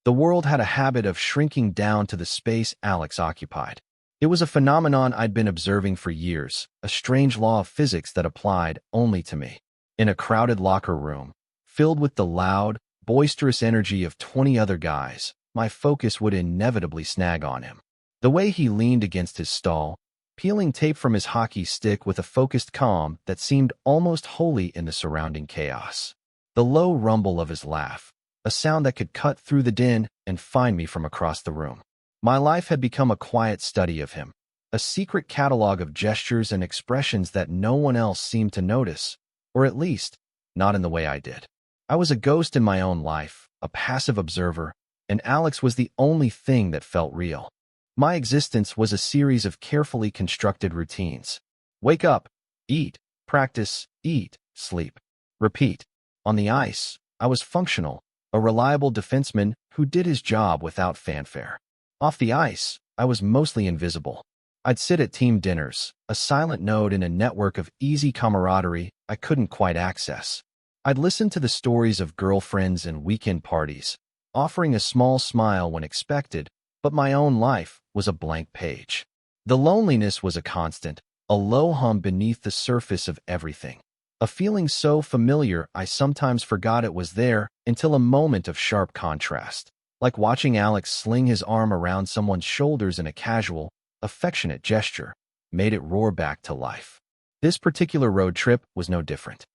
The world had a habit of shrinking down to the space Alex occupied. It was a phenomenon I'd been observing for years, a strange law of physics that applied only to me. In a crowded locker room, filled with the loud, boisterous energy of 20 other guys, my focus would inevitably snag on him. The way he leaned against his stall, peeling tape from his hockey stick with a focused calm that seemed almost holy in the surrounding chaos. The low rumble of his laugh, a sound that could cut through the din and find me from across the room. My life had become a quiet study of him, a secret catalog of gestures and expressions that no one else seemed to notice, or at least, not in the way I did. I was a ghost in my own life, a passive observer, and Alex was the only thing that felt real. My existence was a series of carefully constructed routines. Wake up, eat, practice, eat, sleep, repeat. On the ice, I was functional, a reliable defenseman who did his job without fanfare. Off the ice, I was mostly invisible. I'd sit at team dinners, a silent node in a network of easy camaraderie I couldn't quite access. I'd listen to the stories of girlfriends and weekend parties, offering a small smile when expected, but my own life was a blank page. The loneliness was a constant, a low hum beneath the surface of everything. A feeling so familiar I sometimes forgot it was there until a moment of sharp contrast. Like watching Alex sling his arm around someone's shoulders in a casual, affectionate gesture, made it roar back to life. This particular road trip was no different.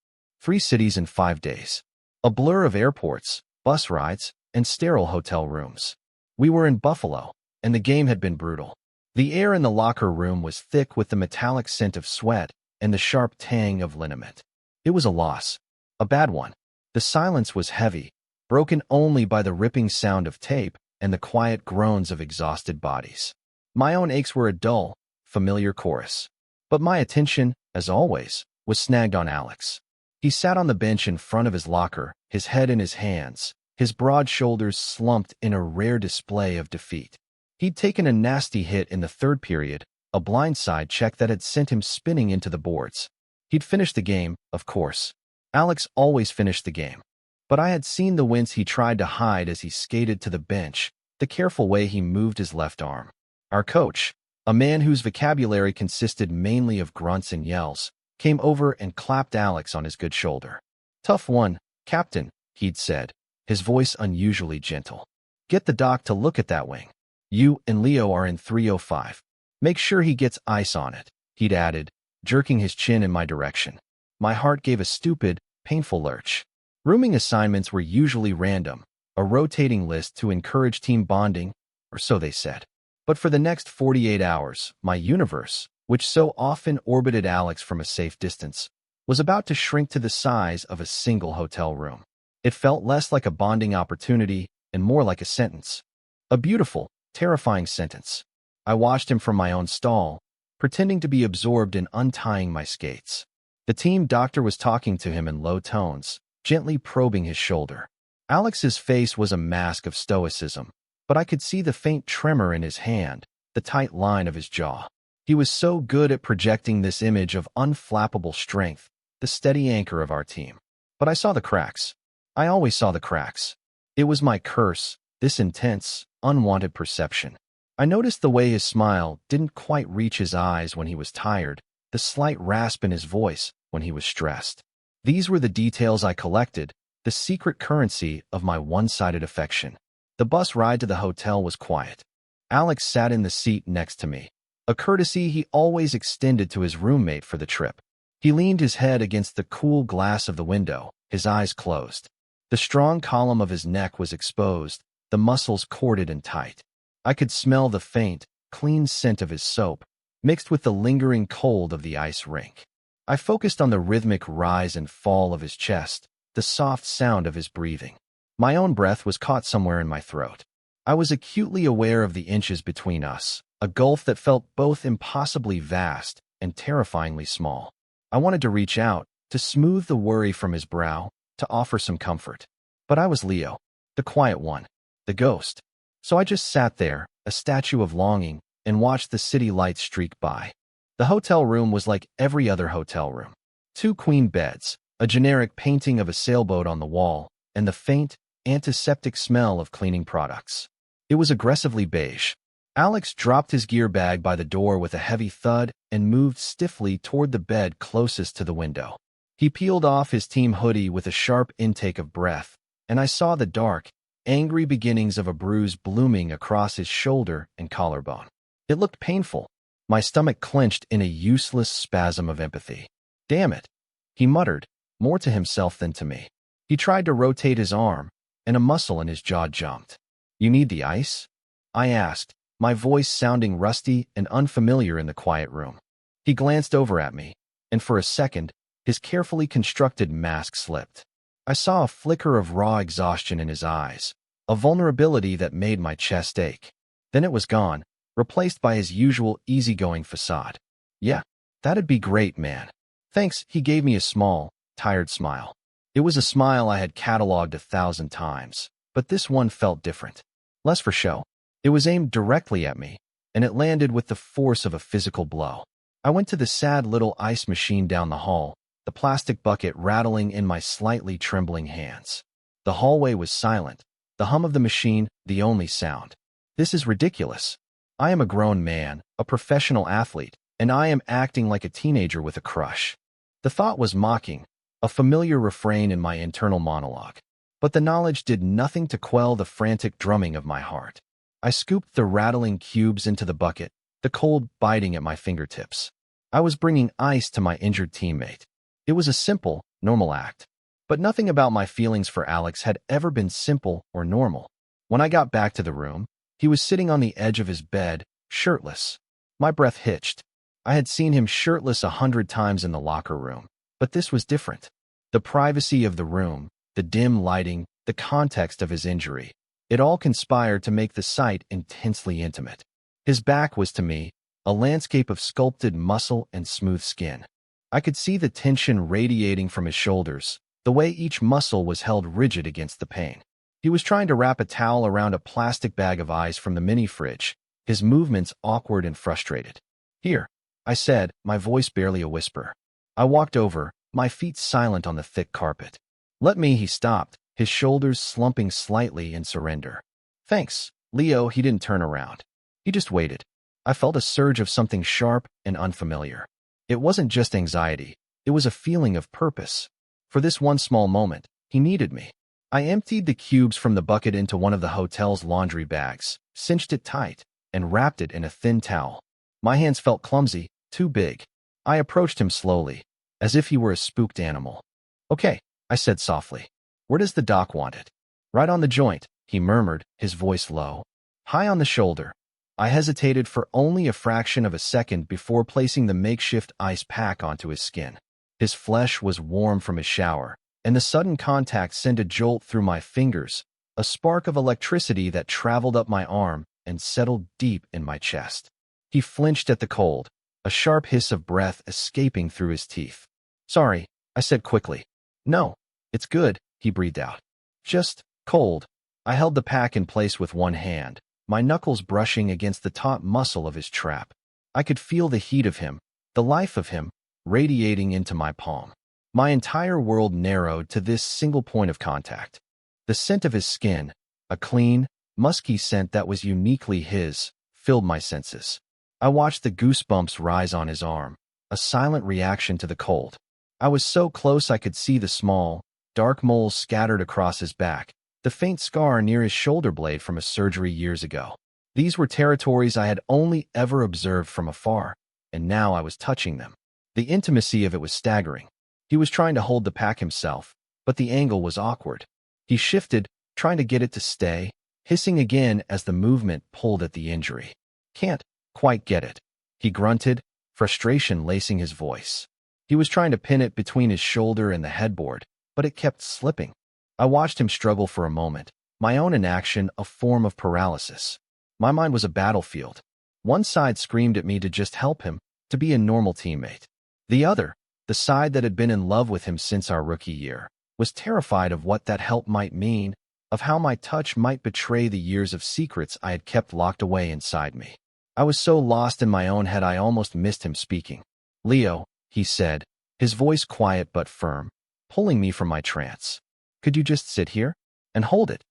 3 cities in 5 days. A blur of airports, bus rides, and sterile hotel rooms. We were in Buffalo, and the game had been brutal. The air in the locker room was thick with the metallic scent of sweat and the sharp tang of liniment. It was a loss. A bad one. The silence was heavy, broken only by the ripping sound of tape and the quiet groans of exhausted bodies. My own aches were a dull, familiar chorus. But my attention, as always, was snagged on Alex. He sat on the bench in front of his locker, his head in his hands, his broad shoulders slumped in a rare display of defeat. He'd taken a nasty hit in the third period, a blindside check that had sent him spinning into the boards. He'd finished the game, of course. Alex always finished the game. But I had seen the wince he tried to hide as he skated to the bench, the careful way he moved his left arm. Our coach, a man whose vocabulary consisted mainly of grunts and yells, came over and clapped Alex on his good shoulder. "Tough one, Captain," he'd said, his voice unusually gentle. "Get the doc to look at that wing. You and Leo are in 305. Make sure he gets ice on it," he'd added, jerking his chin in my direction. My heart gave a stupid, painful lurch. Rooming assignments were usually random, a rotating list to encourage team bonding, or so they said. But for the next 48 hours, my universe, which so often orbited Alex from a safe distance, was about to shrink to the size of a single hotel room. It felt less like a bonding opportunity and more like a sentence. A beautiful, terrifying sentence. I watched him from my own stall, pretending to be absorbed in untying my skates. The team doctor was talking to him in low tones, gently probing his shoulder. Alex's face was a mask of stoicism, but I could see the faint tremor in his hand, the tight line of his jaw. He was so good at projecting this image of unflappable strength, the steady anchor of our team. But I saw the cracks. I always saw the cracks. It was my curse, this intense, unwanted perception. I noticed the way his smile didn't quite reach his eyes when he was tired, the slight rasp in his voice when he was stressed. These were the details I collected, the secret currency of my one-sided affection. The bus ride to the hotel was quiet. Alex sat in the seat next to me, a courtesy he always extended to his roommate for the trip. He leaned his head against the cool glass of the window, his eyes closed. The strong column of his neck was exposed, the muscles corded and tight. I could smell the faint, clean scent of his soap, mixed with the lingering cold of the ice rink. I focused on the rhythmic rise and fall of his chest, the soft sound of his breathing. My own breath was caught somewhere in my throat. I was acutely aware of the inches between us, a gulf that felt both impossibly vast and terrifyingly small. I wanted to reach out, to smooth the worry from his brow, to offer some comfort. But I was Leo, the quiet one, the ghost. So I just sat there, a statue of longing, and watched the city lights streak by. The hotel room was like every other hotel room. 2 queen beds, a generic painting of a sailboat on the wall, and the faint, antiseptic smell of cleaning products. It was aggressively beige. Alex dropped his gear bag by the door with a heavy thud and moved stiffly toward the bed closest to the window. He peeled off his team hoodie with a sharp intake of breath, and I saw the dark, angry beginnings of a bruise blooming across his shoulder and collarbone. It looked painful. My stomach clenched in a useless spasm of empathy. "Damn it," he muttered, more to himself than to me. He tried to rotate his arm, and a muscle in his jaw jumped. "You need the ice?" I asked, my voice sounding rusty and unfamiliar in the quiet room. He glanced over at me, and for a second, his carefully constructed mask slipped. I saw a flicker of raw exhaustion in his eyes, a vulnerability that made my chest ache. Then it was gone, replaced by his usual easygoing facade. "Yeah, that'd be great, man. Thanks." He gave me a small, tired smile. It was a smile I had cataloged 1,000 times, but this one felt different. Less for show. It was aimed directly at me, and it landed with the force of a physical blow. I went to the sad little ice machine down the hall, the plastic bucket rattling in my slightly trembling hands. The hallway was silent, the hum of the machine the only sound. This is ridiculous. I am a grown man, a professional athlete, and I am acting like a teenager with a crush. The thought was mocking, a familiar refrain in my internal monologue. But the knowledge did nothing to quell the frantic drumming of my heart. I scooped the rattling cubes into the bucket, the cold biting at my fingertips. I was bringing ice to my injured teammate. It was a simple, normal act. But nothing about my feelings for Alex had ever been simple or normal. When I got back to the room, he was sitting on the edge of his bed, shirtless. My breath hitched. I had seen him shirtless 100 times in the locker room, but this was different. The privacy of the room, the dim lighting, the context of his injury, it all conspired to make the sight intensely intimate. His back was to me a landscape of sculpted muscle and smooth skin. I could see the tension radiating from his shoulders, the way each muscle was held rigid against the pain. He was trying to wrap a towel around a plastic bag of ice from the mini-fridge, his movements awkward and frustrated. "Here," I said, my voice barely a whisper. I walked over, my feet silent on the thick carpet. "Let me," he stopped, his shoulders slumping slightly in surrender. "Thanks, Leo." He didn't turn around. He just waited. I felt a surge of something sharp and unfamiliar. It wasn't just anxiety. It was a feeling of purpose. For this one small moment, he needed me. I emptied the cubes from the bucket into one of the hotel's laundry bags, cinched it tight, and wrapped it in a thin towel. My hands felt clumsy, too big. I approached him slowly, as if he were a spooked animal. "Okay," I said softly. "Where does the doc want it?" "Right on the joint," he murmured, his voice low. "High on the shoulder." I hesitated for only a fraction of a second before placing the makeshift ice pack onto his skin. His flesh was warm from his shower, and the sudden contact sent a jolt through my fingers, a spark of electricity that traveled up my arm and settled deep in my chest. He flinched at the cold, a sharp hiss of breath escaping through his teeth. "Sorry," I said quickly. "No, it's good," he breathed out. "Just cold." I held the pack in place with one hand, my knuckles brushing against the taut muscle of his trap. I could feel the heat of him, the life of him, radiating into my palm. My entire world narrowed to this single point of contact. The scent of his skin, a clean, musky scent that was uniquely his, filled my senses. I watched the goosebumps rise on his arm, a silent reaction to the cold. I was so close I could see the small, dark moles scattered across his back, the faint scar near his shoulder blade from a surgery years ago. These were territories I had only ever observed from afar, and now I was touching them. The intimacy of it was staggering. He was trying to hold the pack himself, but the angle was awkward. He shifted, trying to get it to stay, hissing again as the movement pulled at the injury. "Can't quite get it," he grunted, frustration lacing his voice. He was trying to pin it between his shoulder and the headboard, but it kept slipping. I watched him struggle for a moment, my own inaction a form of paralysis. My mind was a battlefield. One side screamed at me to just help him, to be a normal teammate. The other, the side that had been in love with him since our rookie year, was terrified of what that help might mean, of how my touch might betray the years of secrets I had kept locked away inside me. I was so lost in my own head I almost missed him speaking. "Leo," he said, his voice quiet but firm, pulling me from my trance. "Could you just sit here?" And hold it.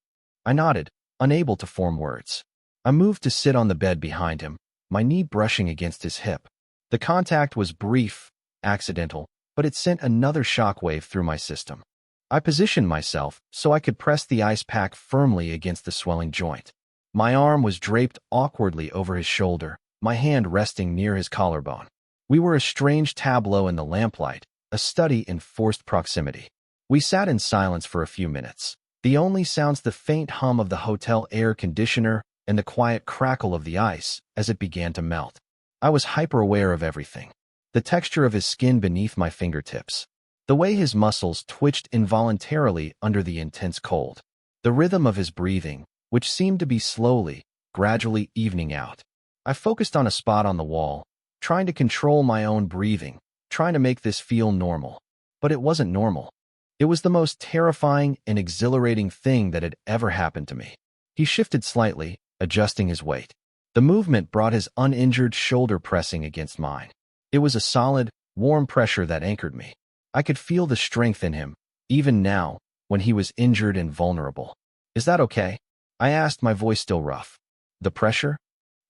I nodded, unable to form words. I moved to sit on the bed behind him, my knee brushing against his hip. The contact was brief, accidental, but it sent another shockwave through my system. I positioned myself so I could press the ice pack firmly against the swelling joint. My arm was draped awkwardly over his shoulder, my hand resting near his collarbone. We were a strange tableau in the lamplight, a study in forced proximity. We sat in silence for a few minutes. The only sounds the faint hum of the hotel air conditioner and the quiet crackle of the ice as it began to melt. I was hyper-aware of everything. The texture of his skin beneath my fingertips. The way his muscles twitched involuntarily under the intense cold. The rhythm of his breathing, which seemed to be slowly, gradually evening out. I focused on a spot on the wall, trying to control my own breathing, trying to make this feel normal. But it wasn't normal. It was the most terrifying and exhilarating thing that had ever happened to me. He shifted slightly, adjusting his weight. The movement brought his uninjured shoulder pressing against mine. It was a solid, warm pressure that anchored me. I could feel the strength in him, even now, when he was injured and vulnerable. "Is that okay?" I asked, my voice still rough. "The pressure?"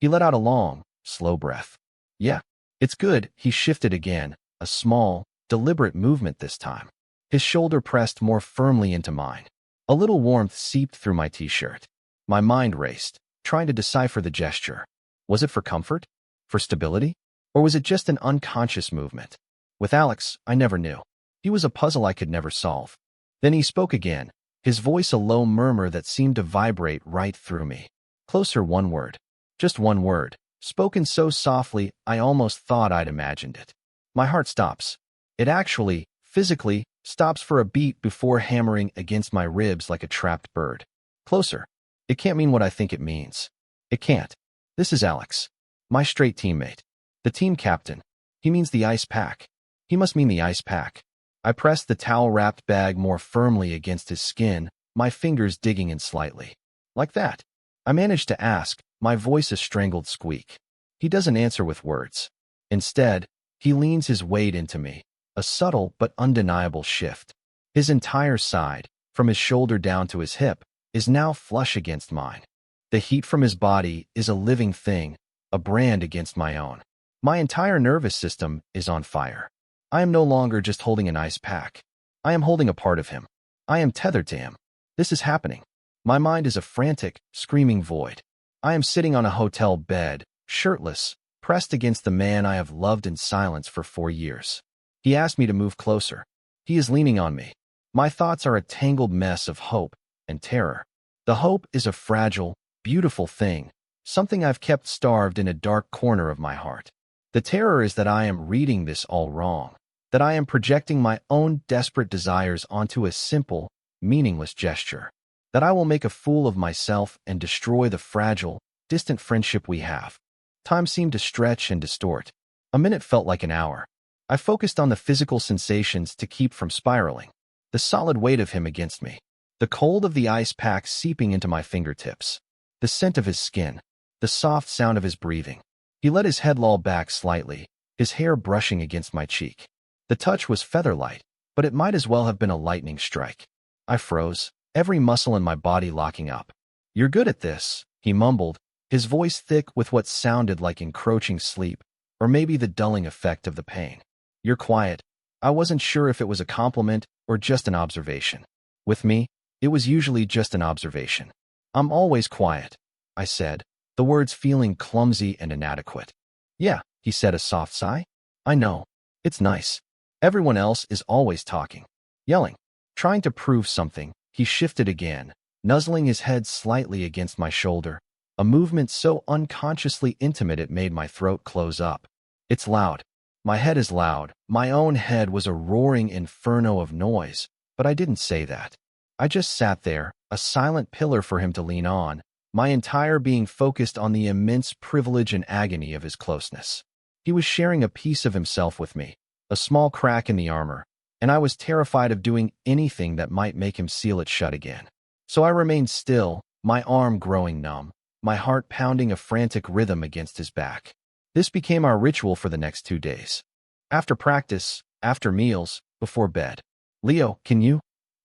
He let out a long, slow breath. "Yeah, it's good." He shifted again, a small, deliberate movement this time. His shoulder pressed more firmly into mine. A little warmth seeped through my t-shirt. My mind raced, trying to decipher the gesture. Was it for comfort? For stability? Or was it just an unconscious movement? With Alex, I never knew. He was a puzzle I could never solve. Then he spoke again, his voice a low murmur that seemed to vibrate right through me. Closer, one word. Just one word, spoken so softly I almost thought I'd imagined it. My heart stops. It actually, physically, stops for a beat before hammering against my ribs like a trapped bird. Closer. It can't mean what I think it means. It can't. This is Alex. My straight teammate. The team captain. He means the ice pack. He must mean the ice pack. I pressed the towel-wrapped bag more firmly against his skin, my fingers digging in slightly. Like that. I managed to ask, my voice a strangled squeak. He doesn't answer with words. Instead, he leans his weight into me, a subtle but undeniable shift. His entire side, from his shoulder down to his hip, is now flush against mine. The heat from his body is a living thing, a brand against my own. My entire nervous system is on fire. I am no longer just holding an ice pack. I am holding a part of him. I am tethered to him. This is happening. My mind is a frantic, screaming void. I am sitting on a hotel bed, shirtless, pressed against the man I have loved in silence for 4 years. He asked me to move closer. He is leaning on me. My thoughts are a tangled mess of hope and terror. The hope is a fragile, beautiful thing, something I've kept starved in a dark corner of my heart. The terror is that I am reading this all wrong, that I am projecting my own desperate desires onto a simple, meaningless gesture, that I will make a fool of myself and destroy the fragile, distant friendship we have. Time seemed to stretch and distort. A minute felt like an hour. I focused on the physical sensations to keep from spiraling. The solid weight of him against me. The cold of the ice pack seeping into my fingertips. The scent of his skin. The soft sound of his breathing. He let his head loll back slightly, his hair brushing against my cheek. The touch was feather-light, but it might as well have been a lightning strike. I froze, every muscle in my body locking up. "You're good at this," he mumbled, his voice thick with what sounded like encroaching sleep, or maybe the dulling effect of the pain. "You're quiet." I wasn't sure if it was a compliment or just an observation. With me, it was usually just an observation. "I'm always quiet," I said, the words feeling clumsy and inadequate. "Yeah," he said, a soft sigh. "I know. It's nice. Everyone else is always talking, yelling, trying to prove something." He shifted again, nuzzling his head slightly against my shoulder, a movement so unconsciously intimate it made my throat close up. "It's loud. My head is loud." My own head was a roaring inferno of noise, but I didn't say that. I just sat there, a silent pillar for him to lean on, my entire being focused on the immense privilege and agony of his closeness. He was sharing a piece of himself with me, a small crack in the armor, and I was terrified of doing anything that might make him seal it shut again. So I remained still, my arm growing numb, my heart pounding a frantic rhythm against his back. This became our ritual for the next 2 days. After practice, after meals, before bed. "Leo, can you?"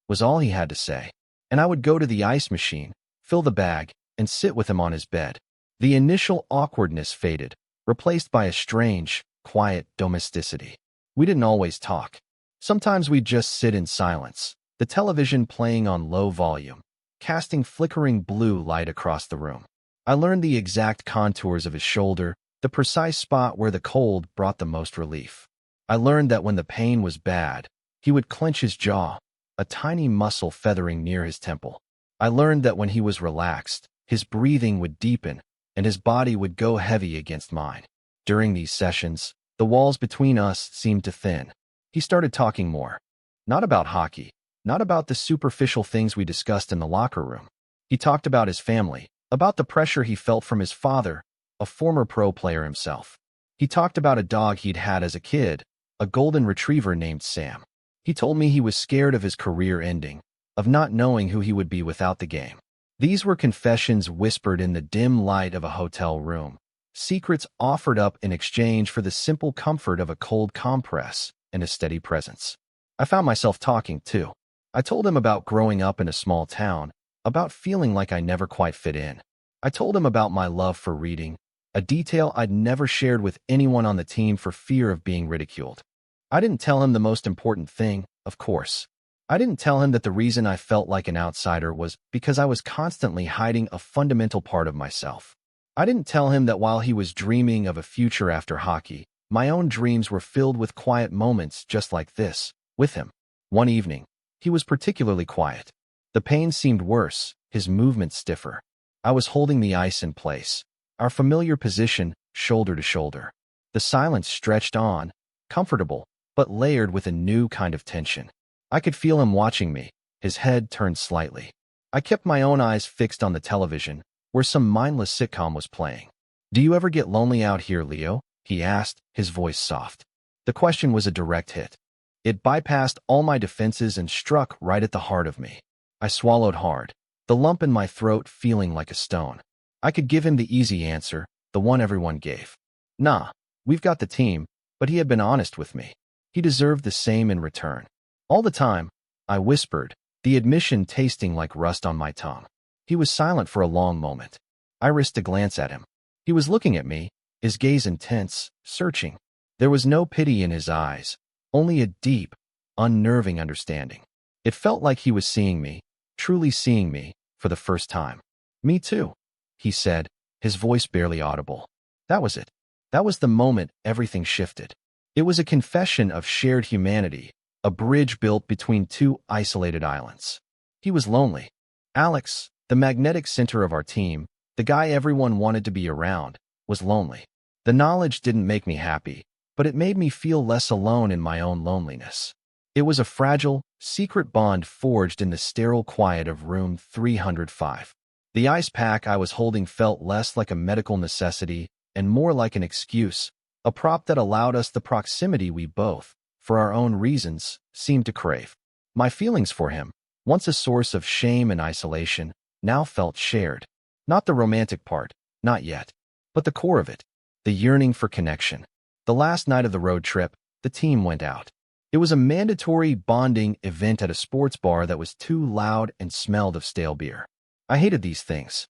was all he had to say. and I would go to the ice machine, fill the bag, and sit with him on his bed. The initial awkwardness faded, replaced by a strange, quiet domesticity. We didn't always talk. Sometimes we'd just sit in silence, the television playing on low volume, casting flickering blue light across the room. I learned the exact contours of his shoulder, the precise spot where the cold brought the most relief. I learned that when the pain was bad, he would clench his jaw, a tiny muscle feathering near his temple. I learned that when he was relaxed, his breathing would deepen, and his body would go heavy against mine. During these sessions, the walls between us seemed to thin. He started talking more. Not about hockey, not about the superficial things we discussed in the locker room. He talked about his family, about the pressure he felt from his father, a former pro player himself. He talked about a dog he'd had as a kid, a golden retriever named Sam. He told me he was scared of his career ending, of not knowing who he would be without the game. These were confessions whispered in the dim light of a hotel room, secrets offered up in exchange for the simple comfort of a cold compress and a steady presence. I found myself talking, too. I told him about growing up in a small town, about feeling like I never quite fit in. I told him about my love for reading, a detail I'd never shared with anyone on the team for fear of being ridiculed. I didn't tell him the most important thing, of course. I didn't tell him that the reason I felt like an outsider was because I was constantly hiding a fundamental part of myself. I didn't tell him that while he was dreaming of a future after hockey, my own dreams were filled with quiet moments just like this, with him. One evening, he was particularly quiet. The pain seemed worse, his movements stiffer. I was holding the ice in place, our familiar position, shoulder to shoulder. The silence stretched on, comfortable, but layered with a new kind of tension. I could feel him watching me, his head turned slightly. I kept my own eyes fixed on the television, where some mindless sitcom was playing. "Do you ever get lonely out here, Leo?" he asked, his voice soft. The question was a direct hit. It bypassed all my defenses and struck right at the heart of me. I swallowed hard, the lump in my throat feeling like a stone. I could give him the easy answer, the one everyone gave. "Nah, we've got the team," but he had been honest with me. He deserved the same in return. "All the time," I whispered, the admission tasting like rust on my tongue. He was silent for a long moment. I risked a glance at him. He was looking at me, his gaze intense, searching. There was no pity in his eyes, only a deep, unnerving understanding. It felt like he was seeing me, truly seeing me, for the first time. "Me too," he said, his voice barely audible. That was it. That was the moment everything shifted. It was a confession of shared humanity, a bridge built between two isolated islands. He was lonely. Alex, the magnetic center of our team, the guy everyone wanted to be around, was lonely. The knowledge didn't make me happy, but it made me feel less alone in my own loneliness. It was a fragile, secret bond forged in the sterile quiet of room 305. The ice pack I was holding felt less like a medical necessity and more like an excuse, a prop that allowed us the proximity we both, for our own reasons, seemed to crave. My feelings for him, once a source of shame and isolation, now felt shared. Not the romantic part, not yet, but the core of it, the yearning for connection. The last night of the road trip, the team went out. It was a mandatory bonding event at a sports bar that was too loud and smelled of stale beer. I hated these things.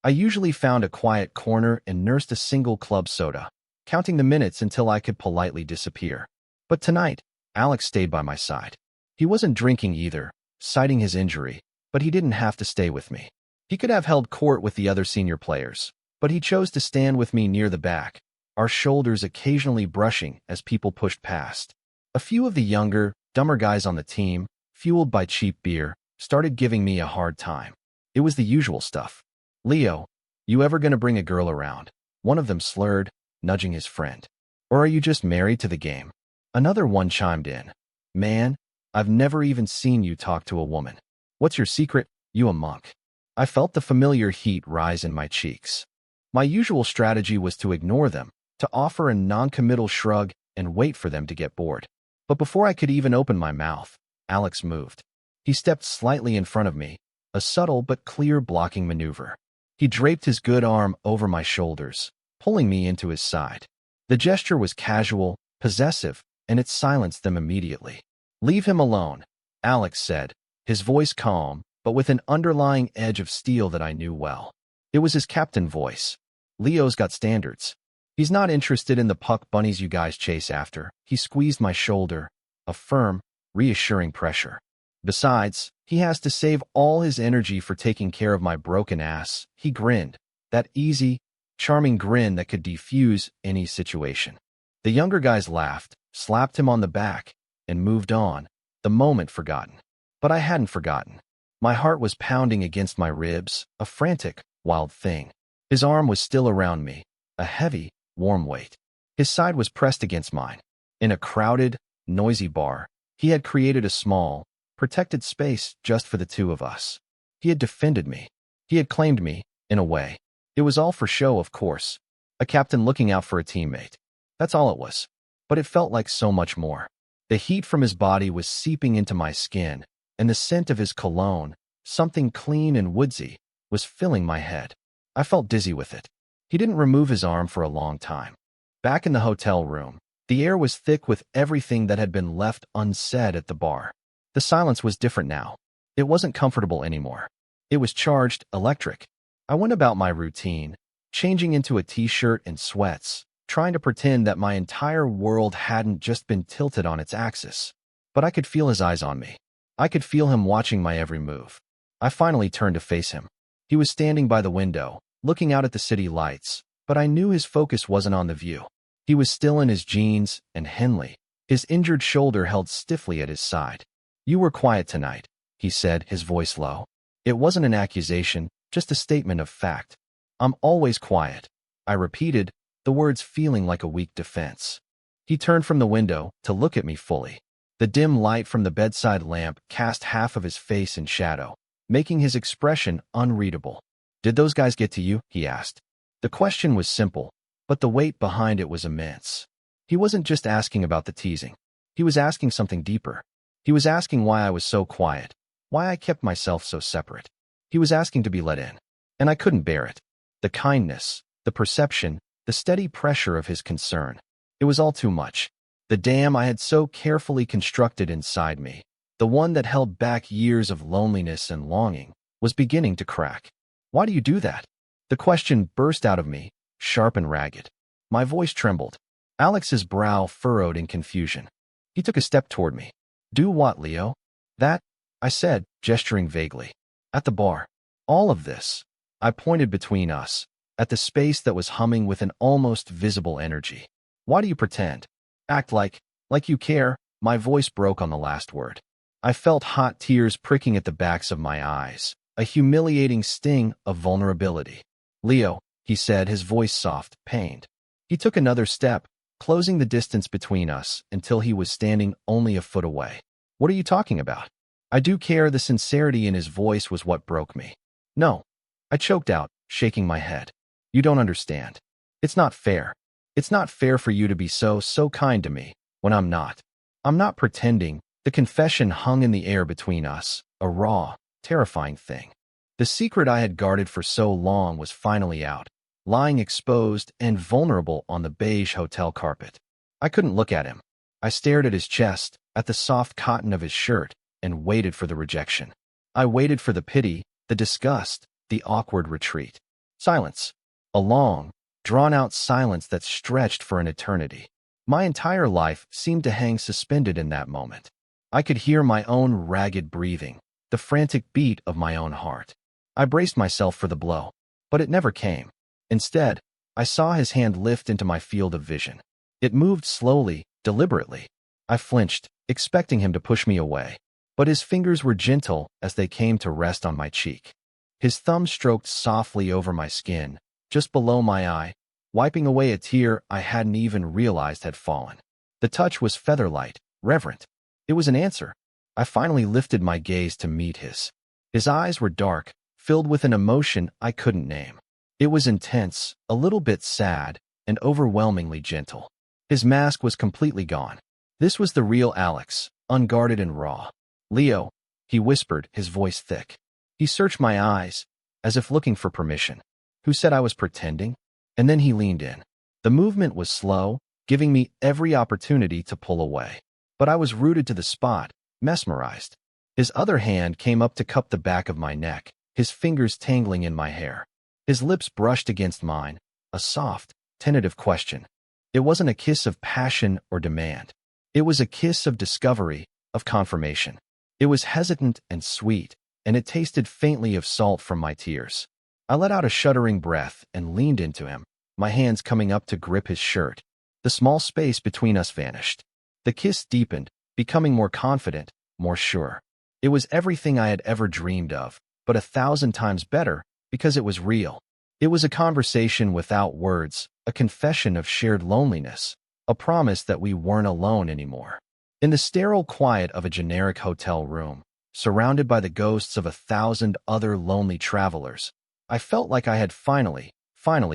I usually found a quiet corner and nursed a single club soda, counting the minutes until I could politely disappear. But tonight, Alex stayed by my side. He wasn't drinking either, citing his injury, but he didn't have to stay with me. He could have held court with the other senior players, but he chose to stand with me near the back, our shoulders occasionally brushing as people pushed past. A few of the younger, dumber guys on the team, fueled by cheap beer, started giving me a hard time. It was the usual stuff. "Leo, you ever gonna bring a girl around?" One of them slurred, nudging his friend. "Or are you just married to the game?" Another one chimed in. "Man, I've never even seen you talk to a woman. What's your secret? You a monk?" I felt the familiar heat rise in my cheeks. My usual strategy was to ignore them, to offer a non-committal shrug and wait for them to get bored. But before I could even open my mouth, Alex moved. He stepped slightly in front of me, a subtle but clear blocking maneuver. He draped his good arm over my shoulders, pulling me into his side. The gesture was casual, possessive, and it silenced them immediately. "Leave him alone," Alex said, his voice calm but with an underlying edge of steel that I knew well. It was his captain voice. Leo's got standards. He's not interested in the puck bunnies you guys chase after. He squeezed my shoulder, a firm, reassuring pressure. Besides, he has to save all his energy for taking care of my broken ass. He grinned, that easy, charming grin that could defuse any situation. The younger guys laughed, slapped him on the back, and moved on, the moment forgotten. But I hadn't forgotten. My heart was pounding against my ribs, a frantic, wild thing. His arm was still around me, a heavy, warm weight. His side was pressed against mine. In a crowded, noisy bar, he had created a small, protected space just for the two of us. He had defended me. He had claimed me, in a way. It was all for show, of course. A captain looking out for a teammate. That's all it was. But it felt like so much more. The heat from his body was seeping into my skin, and the scent of his cologne, something clean and woodsy, was filling my head. I felt dizzy with it. He didn't remove his arm for a long time. Back in the hotel room, the air was thick with everything that had been left unsaid at the bar. The silence was different now. It wasn't comfortable anymore. It was charged, electric. I went about my routine, changing into a t-shirt and sweats, trying to pretend that my entire world hadn't just been tilted on its axis. But I could feel his eyes on me. I could feel him watching my every move. I finally turned to face him. He was standing by the window, looking out at the city lights, but I knew his focus wasn't on the view. He was still in his jeans and Henley, his injured shoulder held stiffly at his side. "You were quiet tonight," he said, his voice low. It wasn't an accusation, just a statement of fact. "I'm always quiet," I repeated, the words feeling like a weak defense. He turned from the window to look at me fully. The dim light from the bedside lamp cast half of his face in shadow, making his expression unreadable. "Did those guys get to you?" he asked. The question was simple, but the weight behind it was immense. He wasn't just asking about the teasing. He was asking something deeper. He was asking why I was so quiet, why I kept myself so separate. He was asking to be let in, and I couldn't bear it. The kindness, the perception, the steady pressure of his concern. It was all too much. The dam I had so carefully constructed inside me, the one that held back years of loneliness and longing, was beginning to crack. "Why do you do that?" The question burst out of me, sharp and ragged. My voice trembled. Alex's brow furrowed in confusion. He took a step toward me. "Do what, Leo?" "That," I said, gesturing vaguely. "At the bar. All of this." I pointed between us, at the space that was humming with an almost visible energy. "Why do you pretend? Act like you care." My voice broke on the last word. I felt hot tears pricking at the backs of my eyes, a humiliating sting of vulnerability. "Leo," he said, his voice soft, pained. He took another step, closing the distance between us until he was standing only a foot away. "What are you talking about?" "I do care." The sincerity in his voice was what broke me. "No," I choked out, shaking my head. "You don't understand. It's not fair. It's not fair for you to be so kind to me, when I'm not. I'm not pretending." The confession hung in the air between us, a raw, terrifying thing. The secret I had guarded for so long was finally out, lying exposed and vulnerable on the beige hotel carpet. I couldn't look at him. I stared at his chest, at the soft cotton of his shirt, and waited for the rejection. I waited for the pity, the disgust, the awkward retreat. Silence. A long, drawn-out silence that stretched for an eternity. My entire life seemed to hang suspended in that moment. I could hear my own ragged breathing, the frantic beat of my own heart. I braced myself for the blow, but it never came. Instead, I saw his hand lift into my field of vision. It moved slowly, deliberately. I flinched, expecting him to push me away, but his fingers were gentle as they came to rest on my cheek. His thumb stroked softly over my skin, just below my eye, wiping away a tear I hadn't even realized had fallen. The touch was feather-light, reverent. It was an answer. I finally lifted my gaze to meet his. His eyes were dark, filled with an emotion I couldn't name. It was intense, a little bit sad, and overwhelmingly gentle. His mask was completely gone. This was the real Alex, unguarded and raw. "Leo," he whispered, his voice thick. He searched my eyes, as if looking for permission. "Who said I was pretending?" And then he leaned in. The movement was slow, giving me every opportunity to pull away. But I was rooted to the spot, mesmerized. His other hand came up to cup the back of my neck, his fingers tangling in my hair. His lips brushed against mine, a soft, tentative question. It wasn't a kiss of passion or demand. It was a kiss of discovery, of confirmation. It was hesitant and sweet, and it tasted faintly of salt from my tears. I let out a shuddering breath and leaned into him, my hands coming up to grip his shirt. The small space between us vanished. The kiss deepened, becoming more confident, more sure. It was everything I had ever dreamed of, but 1,000 times better because it was real. It was a conversation without words, a confession of shared loneliness, a promise that we weren't alone anymore. In the sterile quiet of a generic hotel room, surrounded by the ghosts of 1,000 other lonely travelers, I felt like I had finally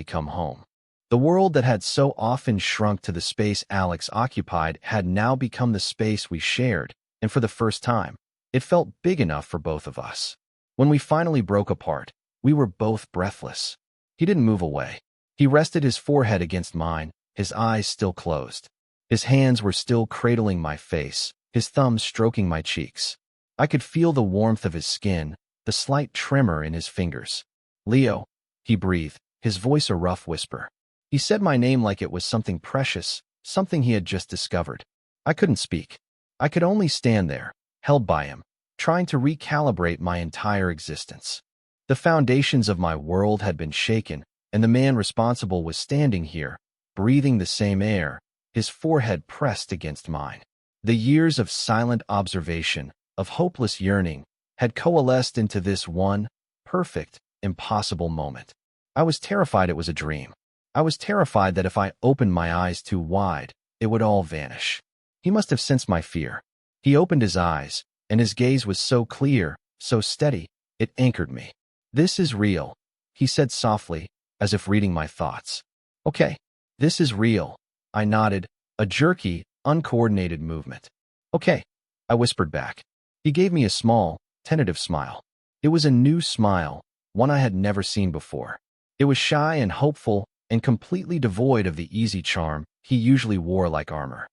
come home. The world that had so often shrunk to the space Alex occupied had now become the space we shared, and for the first time, it felt big enough for both of us. When we finally broke apart, we were both breathless. He didn't move away. He rested his forehead against mine, his eyes still closed. His hands were still cradling my face, his thumbs stroking my cheeks. I could feel the warmth of his skin, the slight tremor in his fingers. "Leo," he breathed, his voice a rough whisper. He said my name like it was something precious, something he had just discovered. I couldn't speak. I could only stand there, held by him, trying to recalibrate my entire existence. The foundations of my world had been shaken, and the man responsible was standing here, breathing the same air, his forehead pressed against mine. The years of silent observation, of hopeless yearning, had coalesced into this one, perfect, impossible moment. I was terrified it was a dream. I was terrified that if I opened my eyes too wide, it would all vanish. He must have sensed my fear. He opened his eyes, and his gaze was so clear, so steady, it anchored me. "This is real," he said softly, as if reading my thoughts. "Okay, this is real," I nodded, a jerky, uncoordinated movement. "Okay," I whispered back. He gave me a small, tentative smile. It was a new smile, one I had never seen before. It was shy and hopeful, and completely devoid of the easy charm he usually wore like armor.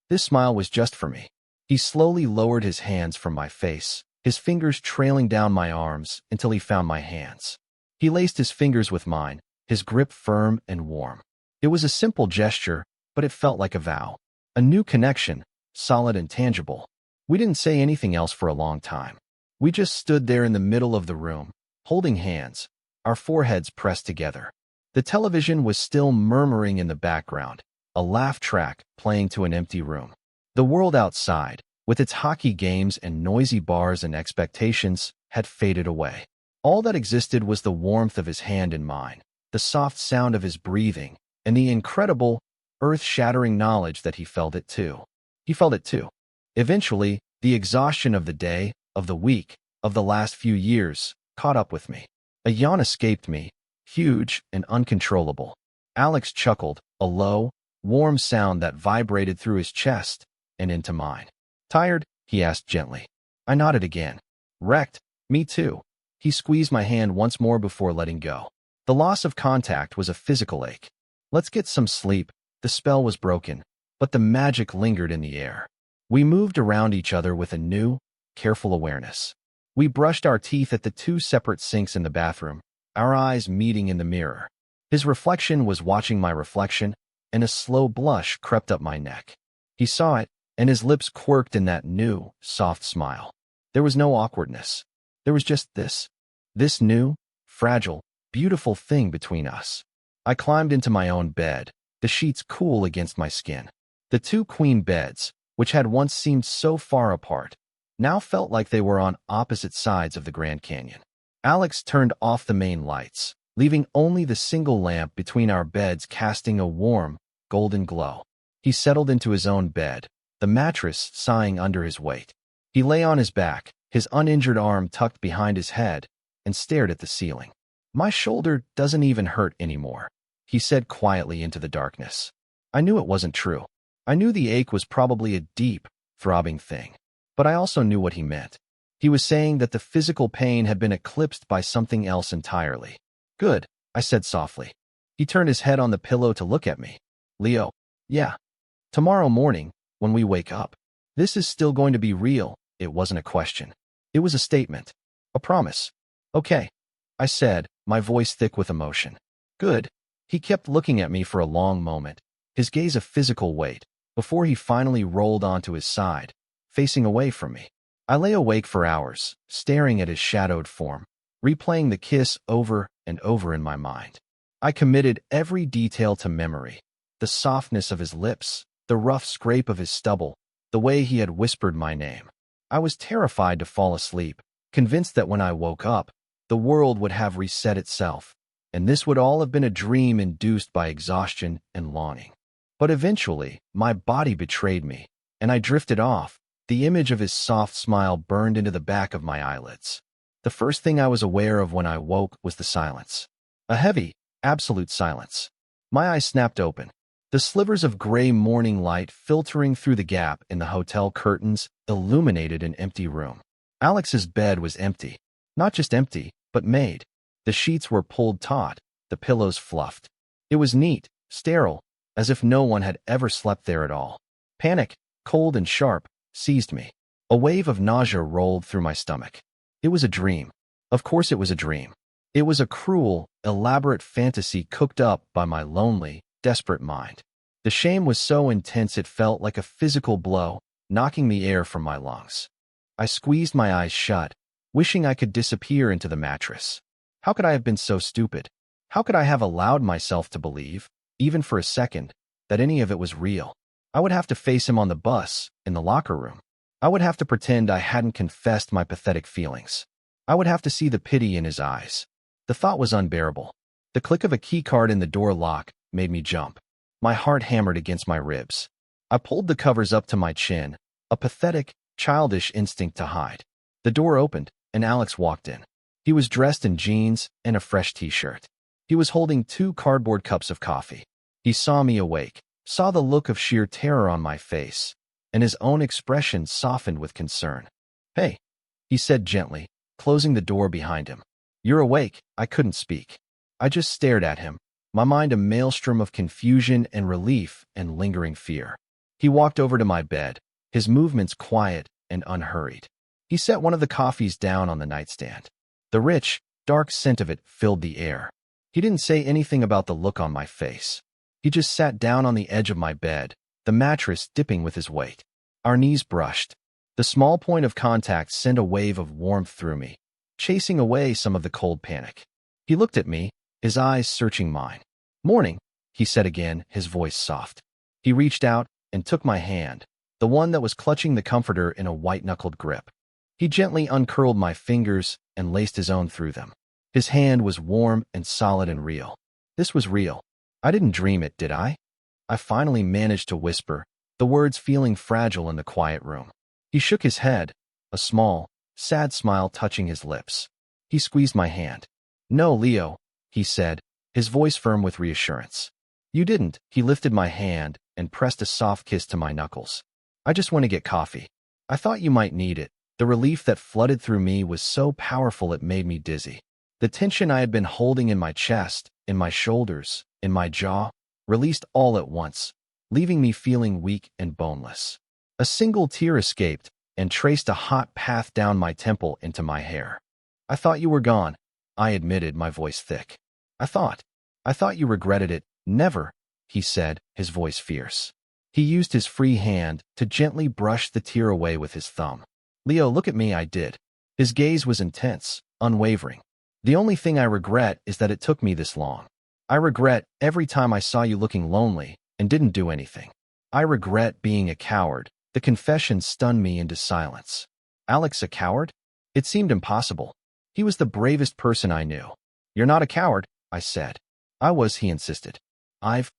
This smile was just for me. He slowly lowered his hands from my face, his fingers trailing down my arms until he found my hands. He laced his fingers with mine, his grip firm and warm. It was a simple gesture, but it felt like a vow. A new connection, solid and tangible. We didn't say anything else for a long time. We just stood there in the middle of the room, holding hands, our foreheads pressed together. The television was still murmuring in the background, a laugh track playing to an empty room. The world outside, with its hockey games and noisy bars and expectations, had faded away. All that existed was the warmth of his hand in mine, the soft sound of his breathing, and the incredible, earth-shattering knowledge that he felt it too. He felt it too. Eventually, the exhaustion of the day, of the week, of the last few years, caught up with me. A yawn escaped me, huge and uncontrollable. Alex chuckled, a low, warm sound that vibrated through his chest and into mine. "Tired?" he asked gently. I nodded again. "Wrecked? Me too." He squeezed my hand once more before letting go. The loss of contact was a physical ache. "Let's get some sleep." The spell was broken, but the magic lingered in the air. We moved around each other with a new, careful awareness. We brushed our teeth at the 2 separate sinks in the bathroom, our eyes meeting in the mirror. His reflection was watching my reflection, and a slow blush crept up my neck. He saw it, and his lips quirked in that new, soft smile. There was no awkwardness. There was just this new, fragile, beautiful thing between us. I climbed into my own bed, the sheets cool against my skin. The 2 queen beds, which had once seemed so far apart, now felt like they were on opposite sides of the Grand Canyon. Alex turned off the main lights, leaving only the single lamp between our beds casting a warm, golden glow. He settled into his own bed, the mattress sighing under his weight. He lay on his back, his uninjured arm tucked behind his head, and stared at the ceiling. "My shoulder doesn't even hurt anymore," he said quietly into the darkness. I knew it wasn't true. I knew the ache was probably a deep, throbbing thing. But I also knew what he meant. He was saying that the physical pain had been eclipsed by something else entirely. "Good," I said softly. He turned his head on the pillow to look at me. "Leo." "Yeah. Tomorrow morning, when we wake up. This is still going to be real." It wasn't a question. It was a statement. A promise. Okay, I said, my voice thick with emotion. Good. He kept looking at me for a long moment, his gaze a physical weight, before he finally rolled onto his side, facing away from me. I lay awake for hours, staring at his shadowed form, replaying the kiss over and over in my mind. I committed every detail to memory. The softness of his lips, the rough scrape of his stubble, the way he had whispered my name. I was terrified to fall asleep, convinced that when I woke up, the world would have reset itself, and this would all have been a dream induced by exhaustion and longing. But eventually, my body betrayed me, and I drifted off. The image of his soft smile burned into the back of my eyelids. The first thing I was aware of when I woke was the silence. A heavy, absolute silence. My eyes snapped open. The slivers of gray morning light filtering through the gap in the hotel curtains illuminated an empty room. Alex's bed was empty. Not just empty, but made. The sheets were pulled taut, the pillows fluffed. It was neat, sterile, as if no one had ever slept there at all. Panic, cold and sharp, seized me. A wave of nausea rolled through my stomach. It was a dream. Of course it was a dream. It was a cruel, elaborate fantasy cooked up by my lonely, desperate mind. The shame was so intense it felt like a physical blow, knocking the air from my lungs. I squeezed my eyes shut, wishing I could disappear into the mattress. How could I have been so stupid? How could I have allowed myself to believe, even for a second, that any of it was real? I would have to face him on the bus, in the locker room. I would have to pretend I hadn't confessed my pathetic feelings. I would have to see the pity in his eyes. The thought was unbearable. The click of a keycard in the door lock made me jump. My heart hammered against my ribs. I pulled the covers up to my chin, a pathetic, childish instinct to hide. The door opened, and Alex walked in. He was dressed in jeans and a fresh t-shirt. He was holding 2 cardboard cups of coffee. He saw me awake, saw the look of sheer terror on my face, and his own expression softened with concern. "Hey," he said gently, closing the door behind him. "You're awake." I couldn't speak. I just stared at him, my mind a maelstrom of confusion and relief and lingering fear. He walked over to my bed, his movements quiet and unhurried. He set one of the coffees down on the nightstand. The rich, dark scent of it filled the air. He didn't say anything about the look on my face. He just sat down on the edge of my bed, the mattress dipping with his weight. Our knees brushed. The small point of contact sent a wave of warmth through me, chasing away some of the cold panic. He looked at me, his eyes searching mine. "Morning," he said again, his voice soft. He reached out and took my hand, the one that was clutching the comforter in a white-knuckled grip. He gently uncurled my fingers and laced his own through them. His hand was warm and solid and real. This was real. I didn't dream it, did I? I finally managed to whisper, the words feeling fragile in the quiet room. He shook his head, a small, sad smile touching his lips. He squeezed my hand. "No, Leo," he said, his voice firm with reassurance. "You didn't." He lifted my hand and pressed a soft kiss to my knuckles. "I just want to get coffee. I thought you might need it." The relief that flooded through me was so powerful it made me dizzy. The tension I had been holding in my chest, in my shoulders, in my jaw, released all at once, leaving me feeling weak and boneless. A single tear escaped and traced a hot path down my temple into my hair. "I thought you were gone," I admitted, my voice thick. I thought you regretted it." "Never," he said, his voice fierce. He used his free hand to gently brush the tear away with his thumb. "Leo, look at me." I did. His gaze was intense, unwavering. "The only thing I regret is that it took me this long. I regret every time I saw you looking lonely and didn't do anything. I regret being a coward." The confession stunned me into silence. Alex a coward? It seemed impossible. He was the bravest person I knew. "You're not a coward," I said. "I was," he insisted. I've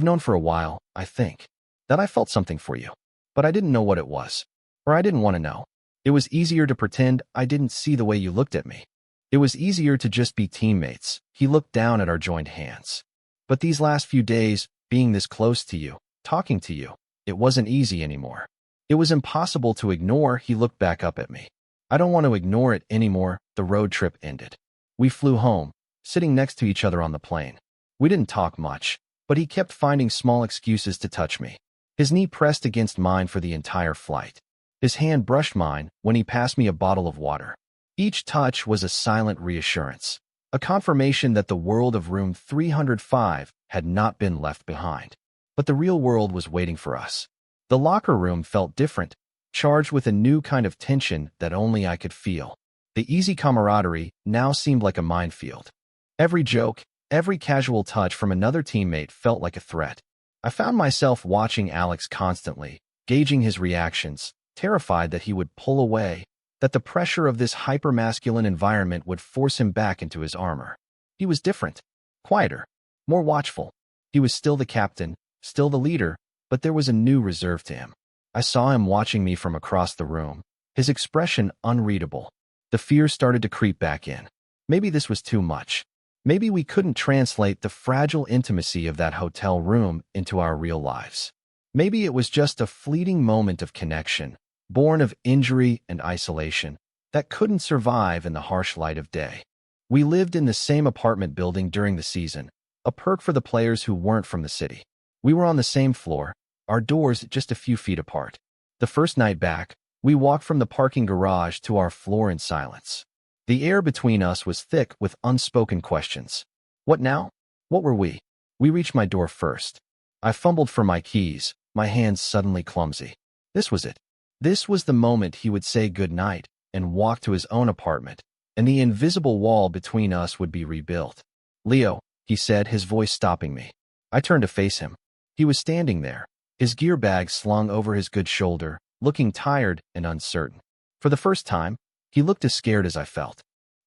known for a while, I think, that I felt something for you. But I didn't know what it was. Or I didn't want to know. It was easier to pretend I didn't see the way you looked at me. It was easier to just be teammates." He looked down at our joined hands. "But these last few days, being this close to you, talking to you, it wasn't easy anymore. It was impossible to ignore." He looked back up at me. "I don't want to ignore it anymore." The road trip ended. We flew home, sitting next to each other on the plane. We didn't talk much, but he kept finding small excuses to touch me. His knee pressed against mine for the entire flight. His hand brushed mine when he passed me a bottle of water. Each touch was a silent reassurance, a confirmation that the world of room 305 had not been left behind. But the real world was waiting for us. The locker room felt different, charged with a new kind of tension that only I could feel. The easy camaraderie now seemed like a minefield. Every joke, every casual touch from another teammate felt like a threat. I found myself watching Alex constantly, gauging his reactions, terrified that he would pull away, that the pressure of this hypermasculine environment would force him back into his armor. He was different, quieter, more watchful. He was still the captain, still the leader, but there was a new reserve to him. I saw him watching me from across the room, his expression unreadable. The fear started to creep back in. Maybe this was too much. Maybe we couldn't translate the fragile intimacy of that hotel room into our real lives. Maybe it was just a fleeting moment of connection, born of injury and isolation, that couldn't survive in the harsh light of day. We lived in the same apartment building during the season, a perk for the players who weren't from the city. We were on the same floor, our doors just a few feet apart. The first night back, we walked from the parking garage to our floor in silence. The air between us was thick with unspoken questions. What now? What were we? We reached my door first. I fumbled for my keys, my hands suddenly clumsy. This was it. This was the moment he would say goodnight and walk to his own apartment, and the invisible wall between us would be rebuilt. Leo, he said, his voice stopping me. I turned to face him. He was standing there, his gear bag slung over his good shoulder, looking tired and uncertain. For the first time, he looked as scared as I felt.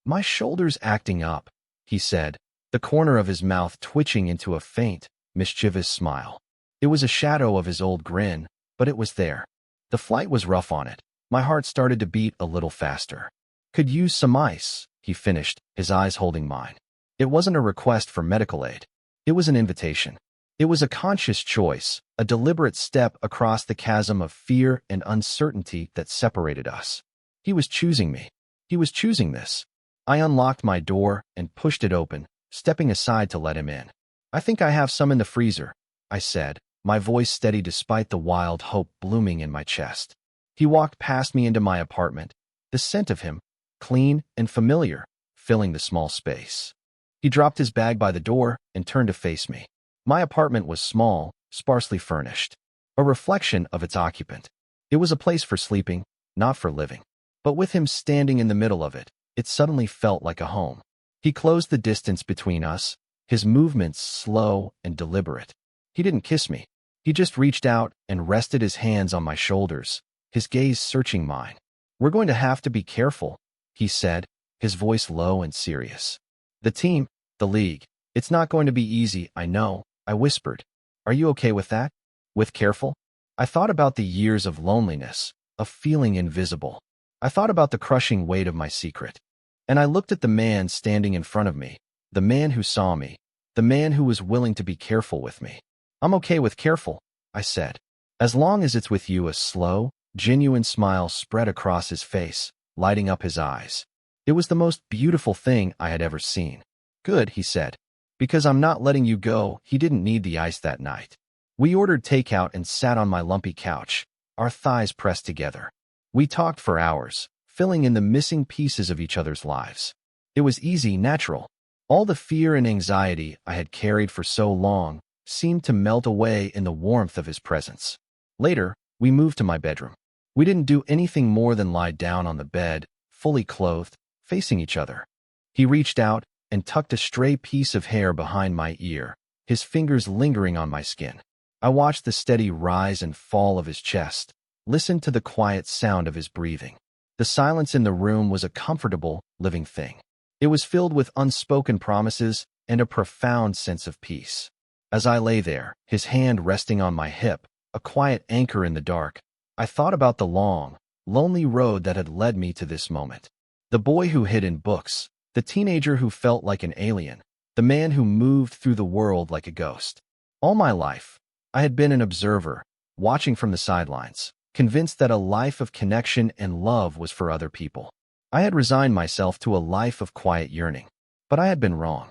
My shoulder's acting up, he said, the corner of his mouth twitching into a faint, mischievous smile. It was a shadow of his old grin, but it was there. The flight was rough on it. My heart started to beat a little faster. Could use some ice, he finished, his eyes holding mine. It wasn't a request for medical aid. It was an invitation. It was a conscious choice, a deliberate step across the chasm of fear and uncertainty that separated us. He was choosing me. He was choosing this. I unlocked my door and pushed it open, stepping aside to let him in. I think I have some in the freezer, I said, my voice steady despite the wild hope blooming in my chest. He walked past me into my apartment, the scent of him, clean and familiar, filling the small space. He dropped his bag by the door and turned to face me. My apartment was small, sparsely furnished, a reflection of its occupant. It was a place for sleeping, not for living. But with him standing in the middle of it, it suddenly felt like a home. He closed the distance between us, his movements slow and deliberate. He didn't kiss me. He just reached out and rested his hands on my shoulders, his gaze searching mine. We're going to have to be careful, he said, his voice low and serious. The team, the league, it's not going to be easy, I know, I whispered. Are you okay with that? With careful? I thought about the years of loneliness, of feeling invisible. I thought about the crushing weight of my secret. And I looked at the man standing in front of me, the man who saw me, the man who was willing to be careful with me. I'm okay with careful, I said. As long as it's with you. A slow, genuine smile spread across his face, lighting up his eyes. It was the most beautiful thing I had ever seen. Good, he said. Because I'm not letting you go. He didn't need the ice that night. We ordered takeout and sat on my lumpy couch, our thighs pressed together. We talked for hours, filling in the missing pieces of each other's lives. It was easy, natural. All the fear and anxiety I had carried for so long seemed to melt away in the warmth of his presence. Later, we moved to my bedroom. We didn't do anything more than lie down on the bed, fully clothed, facing each other. He reached out and tucked a stray piece of hair behind my ear, his fingers lingering on my skin. I watched the steady rise and fall of his chest, listened to the quiet sound of his breathing. The silence in the room was a comfortable, living thing. It was filled with unspoken promises and a profound sense of peace. As I lay there, his hand resting on my hip, a quiet anchor in the dark, I thought about the long, lonely road that had led me to this moment. The boy who hid in books, the teenager who felt like an alien, the man who moved through the world like a ghost. All my life, I had been an observer, watching from the sidelines, convinced that a life of connection and love was for other people. I had resigned myself to a life of quiet yearning. But I had been wrong.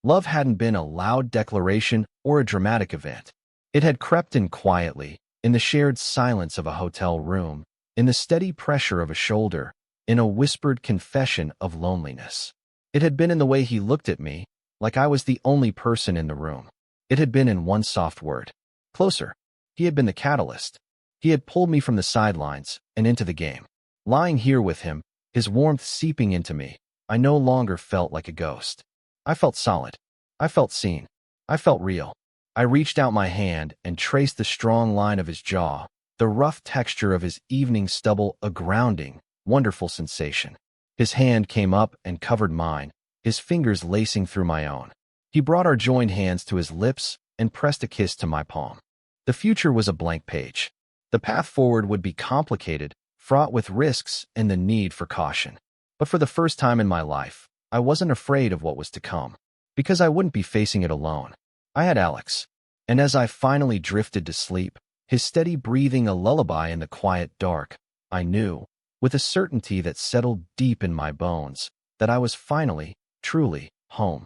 Love hadn't been a loud declaration or a dramatic event. It had crept in quietly, in the shared silence of a hotel room, in the steady pressure of a shoulder, in a whispered confession of loneliness. It had been in the way he looked at me, like I was the only person in the room. It had been in one soft word. Closer. He had been the catalyst. He had pulled me from the sidelines and into the game. Lying here with him, his warmth seeping into me, I no longer felt like a ghost. I felt solid. I felt seen. I felt real. I reached out my hand and traced the strong line of his jaw, the rough texture of his evening stubble, a grounding, wonderful sensation. His hand came up and covered mine, his fingers lacing through my own. He brought our joined hands to his lips and pressed a kiss to my palm. The future was a blank page. The path forward would be complicated, fraught with risks and the need for caution. But for the first time in my life, I wasn't afraid of what was to come, because I wouldn't be facing it alone. I had Alex, and as I finally drifted to sleep, his steady breathing a lullaby in the quiet dark, I knew, with a certainty that settled deep in my bones, that I was finally, truly, home.